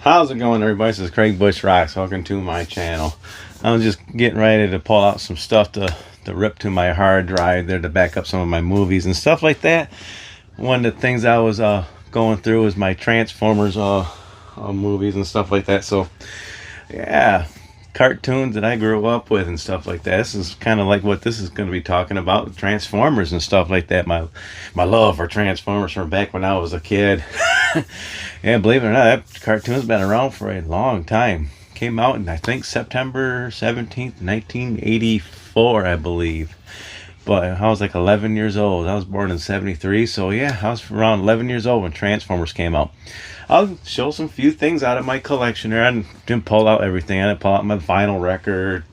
How's it going, everybody? This is Craig Bush Rocks. Welcome to my channel. I was just getting ready to pull out some stuff to rip to my hard drive there to back up some of my movies and stuff like that. One of the things I was going through was my Transformers movies and stuff like that. So yeah, cartoons that I grew up with and stuff like that. This is kind of like what this is going to be talking about, Transformers and stuff like that. My love for Transformers from back when I was a kid. Yeah, believe it or not, that cartoon's been around for a long time. Came out in, I think, September 17th, 1984, I believe. But I was like 11 years old. I was born in 73, so yeah, I was around 11 years old when Transformers came out. I'll show some few things out of my collection here. I didn't pull out everything. I didn't pull out my vinyl record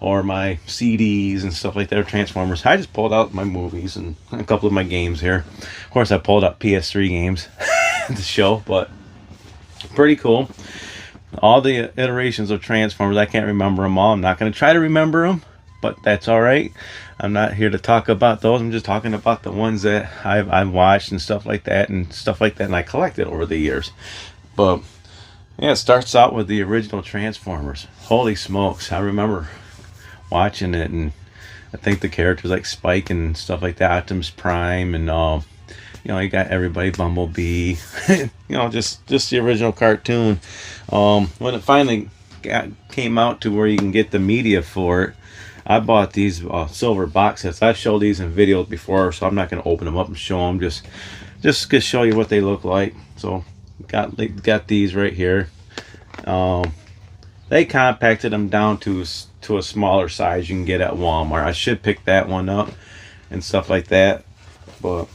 or my CDs and stuff like that, Transformers. I just pulled out my movies and a couple of my games here. Of course, I pulled out PS3 games to show, but pretty cool. All the iterations of Transformers, I can't remember them all. I'm not going to try to remember them, but that's all right. I'm not here to talk about those. I'm just talking about the ones that I've watched and stuff like that, and I collected over the years. But yeah, it starts out with the original Transformers. Holy smokes, I remember watching it, and I think the characters like Spike and stuff like that, Optimus Prime, and you know, you got everybody, Bumblebee, you know, just the original cartoon. When it finally came out to where you can get the media for it, I bought these silver box sets. I've showed these in videos before, so I'm not going to open them up and show them. Just to show you what they look like. So got these right here. They compacted them down to a smaller size you can get at Walmart. I should pick that one up and stuff like that, but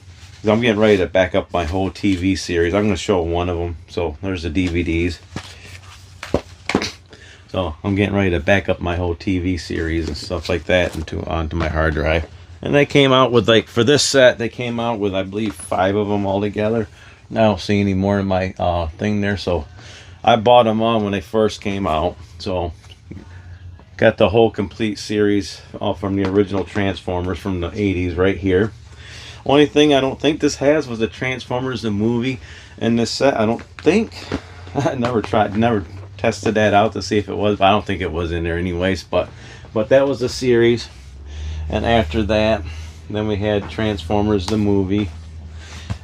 I'm getting ready to back up my whole TV series. I'm going to show one of them. So there's the DVDs. So I'm getting ready to back up my whole TV series and stuff like that onto my hard drive. And they came out with, like, for this set, they came out with, I believe, 5 of them all together. I don't see any more in my thing there. So I bought them all when they first came out. So got the whole complete series from the original Transformers from the 80s right here. Only thing I don't think this has was the Transformers the movie in this set. I don't think. I never tested that out to see if it was, but I don't think it was in there anyways. But that was the series. And after that, then we had Transformers the movie.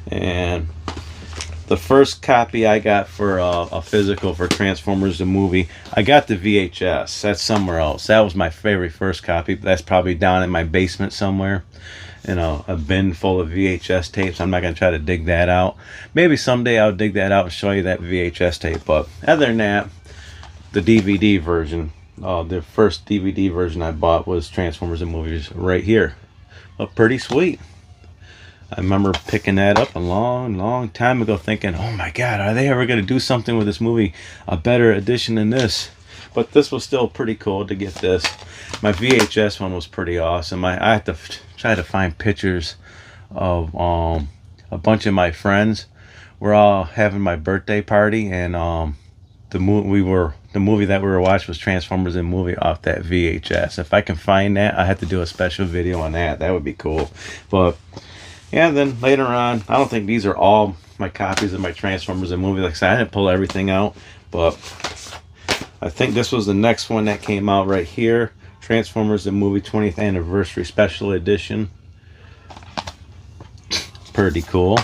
And the first copy I got for a physical for Transformers the movie, I got the VHS. That's somewhere else. That was my very first copy. That's probably down in my basement somewhere. You know, a bin full of VHS tapes. I'm not going to try to dig that out. Maybe someday I'll dig that out and show you that VHS tape. But other than that, the DVD version, the first DVD version I bought was Transformers the Movies right here. But pretty sweet. I remember picking that up a long time ago thinking, oh my God, are they ever going to do something with this movie, a better edition than this? But this was still pretty cool to get this. My VHS one was pretty awesome. I had to try to find pictures of a bunch of my friends. We're all having my birthday party, and the movie that we were watching was Transformers the movie off that VHS. If I can find that, I have to do a special video on that. That would be cool. But yeah, then later on, I don't think these are all my copies of my Transformers the movie. Like I said, I didn't pull everything out, but I think this was the next one that came out right here. Transformers the movie 20th anniversary special edition. Pretty cool.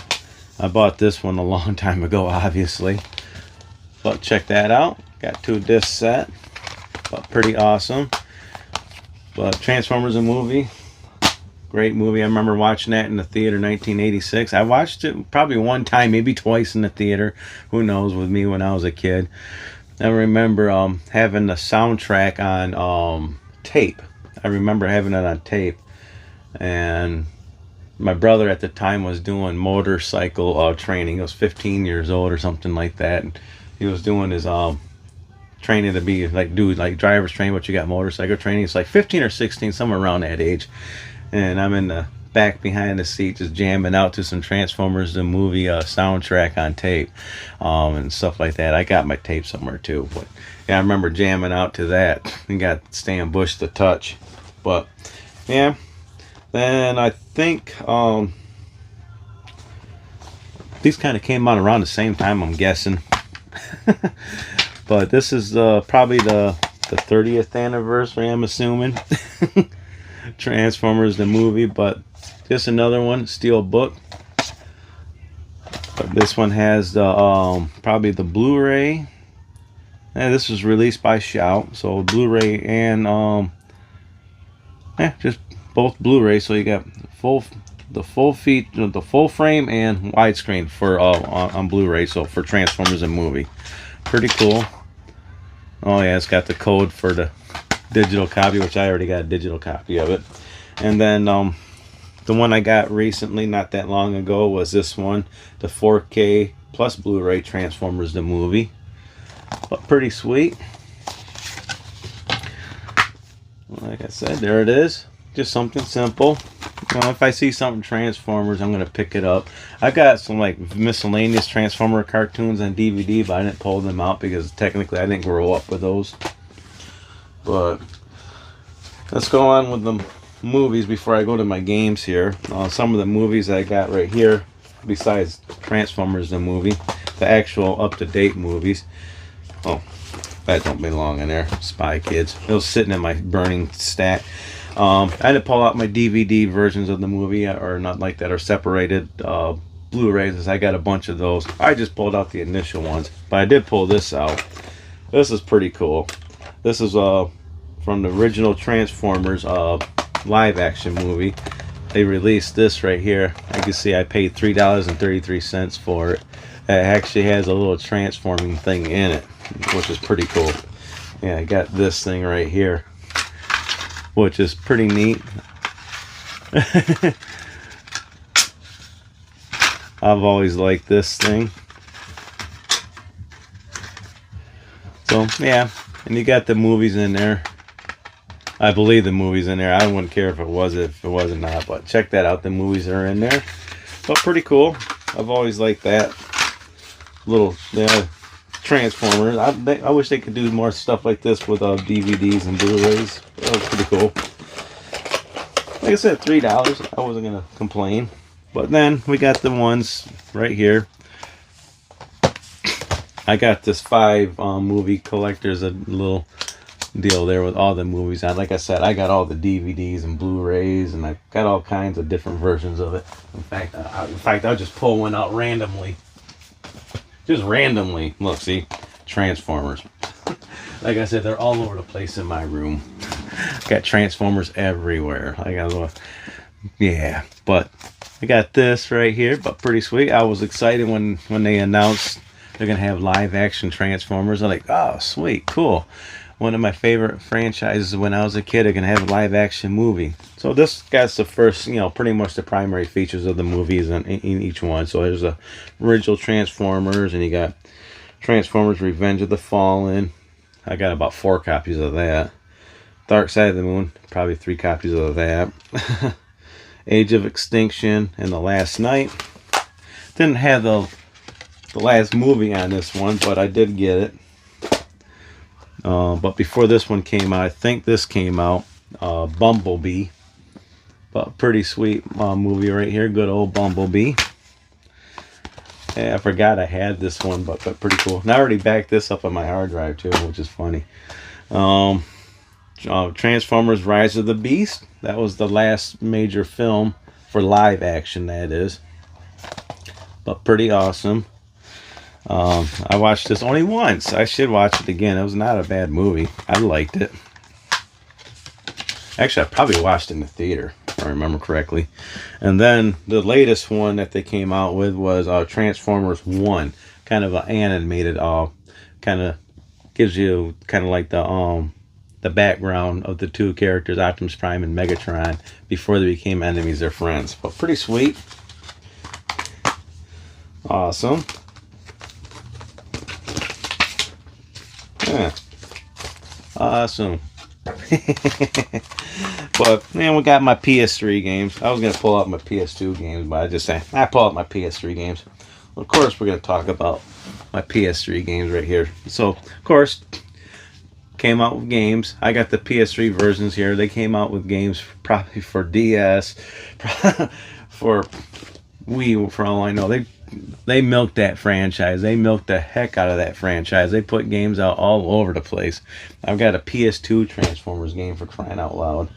I bought this one a long time ago, obviously. But check that out. Got 2 disc set. But pretty awesome. But Transformers the movie. Great movie. I remember watching that in the theater in 1986. I watched it probably one time, maybe twice in the theater. Who knows, with me when I was a kid. I remember having the soundtrack on tape. I remember having it on tape. And my brother at the time was doing motorcycle training. He was 15 years old or something like that. And he was doing his training to be like driver's training, but you got motorcycle training. It's like 15 or 16, somewhere around that age. And I'm in the back behind the seat just jamming out to some Transformers the movie soundtrack on tape and stuff like that. I got my tape somewhere too, but yeah, I remember jamming out to that. And got Stan Bush to touch. But yeah, then I think these kind of came out around the same time, I'm guessing. But this is probably the 30th anniversary, I'm assuming. Transformers the movie, but just another one, steel book. But this one has the probably the Blu-ray. And this was released by Shout, so Blu-ray and just both Blu-ray. So you got the full frame and widescreen for on Blu-ray. So for Transformers the movie, pretty cool. Oh yeah, it's got the code for the digital copy, which I already got a digital copy of it. And then the one I got recently, not that long ago, was this one, the 4K plus Blu-ray Transformers the movie. But pretty sweet. Like I said, there it is. Just something simple. You know, if I see something Transformers, I'm gonna pick it up. I got some like miscellaneous Transformer cartoons on DVD, but I didn't pull them out because technically I didn't grow up with those. But let's go on with the movies before I go to my games here. Some of the movies I got right here, besides Transformers the movie, the actual up-to-date movies. Oh, that don't belong in there. Spy Kids. It was sitting in my burning stack. I had to pull out my DVD versions of the movie, or not like that, or separated Blu-rays. I got a bunch of those. I just pulled out the initial ones, but I did pull this out. This is pretty cool. This is from the original Transformers live action movie. They released this right here. I can see I paid $3.33 for it. It actually has a little transforming thing in it, which is pretty cool. Yeah, I got this thing right here, which is pretty neat. I've always liked this thing. So yeah, and you got the movies in there. I believe the movies in there. I wouldn't care if it was or not, but check that out. The movies are in there. But pretty cool. I've always liked that. Little Transformers. I wish they could do more stuff like this with DVDs and Blu-rays. That was pretty cool. Like I said, $3. I wasn't gonna complain. But then we got the ones right here. I got this 5 movie collectors, a little deal there with all the movies on. Like I said, I got all the DVDs and Blu-rays, and I got all kinds of different versions of it. In fact, I'll just pull one out randomly. Just randomly. Look, see? Transformers. Like I said, they're all over the place in my room. Got Transformers everywhere. I got a little, yeah, but I got this right here, but pretty sweet. I was excited when they announced they're gonna have live action Transformers. I'm like, oh, sweet, cool. One of my favorite franchises when I was a kid, they're gonna have a live action movie. So this got the first, pretty much the primary features of the movies in each one. So there's the original Transformers, and you got Transformers Revenge of the Fallen. I got about 4 copies of that. Dark Side of the Moon, probably 3 copies of that. Age of Extinction and The Last Night. Didn't have the last movie on this one, but I did get it. But before this one came out, I think this came out, Bumblebee. But pretty sweet movie right here. Good old Bumblebee. Yeah, I forgot I had this one, but pretty cool. And I already backed this up on my hard drive too, which is funny. Transformers Rise of the Beast. That was the last major film for live action, that is. But pretty awesome. I watched this only once. I should watch it again. It was not a bad movie. I liked it. Actually, I probably watched it in the theater, if I remember correctly. And then the latest one that they came out with was Transformers 1. Kind of an animated, kind of gives you kind of like the background of the 2 characters, Optimus Prime and Megatron, before they became enemies or friends. But pretty sweet. Awesome. Yeah. Awesome. But man, we got my PS3 games. I was gonna pull out my PS2 games, but I just say I pull out my PS3 games. Well, of course, we're gonna talk about my PS3 games right here. So, of course, came out with games. I got the PS3 versions here. They came out with games probably for DS, for Wii, for all I know. They they milked that franchise. They milked the heck out of that franchise. They put games out all over the place. I've got a PS2 Transformers game, for crying out loud.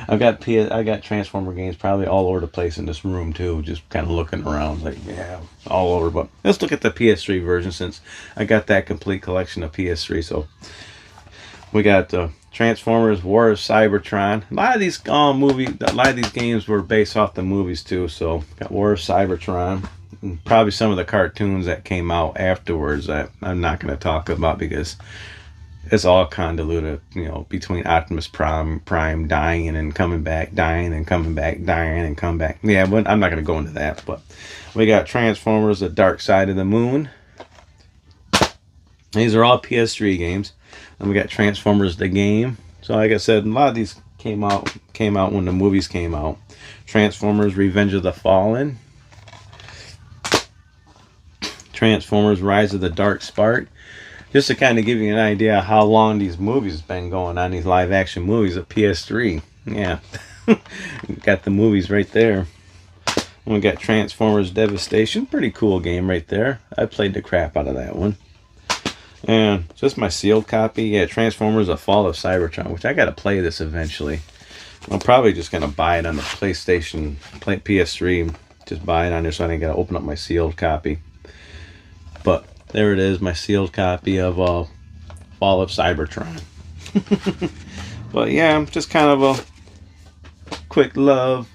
I got Transformer games probably all over the place in this room too. Just kind of looking around, like, yeah, all over. But let's look at the PS3 version, since I got that complete collection of PS3. So we got Transformers: War of Cybertron. A lot of these games were based off the movies too. So got War of Cybertron, and probably some of the cartoons that came out afterwards that I'm not going to talk about because it's all convoluted, you know, between Optimus Prime dying and coming back, dying and coming back, dying and come back. Yeah, but I'm not going to go into that. But we got Transformers: The Dark Side of the Moon. These are all PS3 games. And we got Transformers the game. So like I said, a lot of these came out when the movies came out. Transformers: Revenge of the Fallen. Transformers: Rise of the Dark Spark. Just to kind of give you an idea of how long these movies have been going on, these live action movies at PS3. Yeah. Got the movies right there. And we got Transformers Devastation. Pretty cool game right there. I played the crap out of that one. And just my sealed copy. Yeah, Transformers: The Fall of Cybertron, which I got to play this eventually. I'm probably just going to buy it on the PlayStation, PS3. Just buy it on there so I ain't got to open up my sealed copy. But there it is, my sealed copy of Fall of Cybertron. But yeah, just kind of a quick love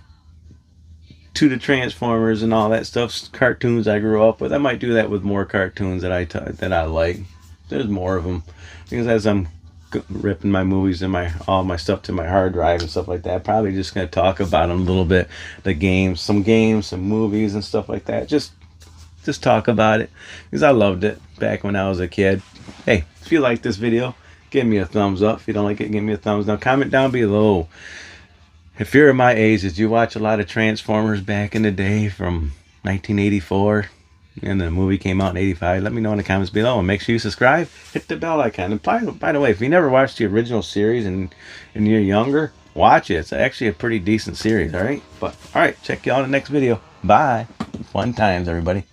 to the Transformers and all that stuff. Cartoons I grew up with. I might do that with more cartoons that I like. There's more of them, because as I'm ripping my movies and all my stuff to my hard drive and stuff like that, probably just gonna talk about them a little bit. The games, some movies and stuff like that. Just talk about it, because I loved it back when I was a kid. Hey, if you like this video, give me a thumbs up. If you don't like it, give me a thumbs down. Comment down below. If you're my age, did you watch a lot of Transformers back in the day from 1984? And the movie came out in 85. Let me know in the comments below, and make sure you subscribe, hit the bell icon. And by the way, if you never watched the original series and you're younger, watch it. It's actually a pretty decent series, all right? But all right, check you all in the next video. Bye. Fun times, everybody.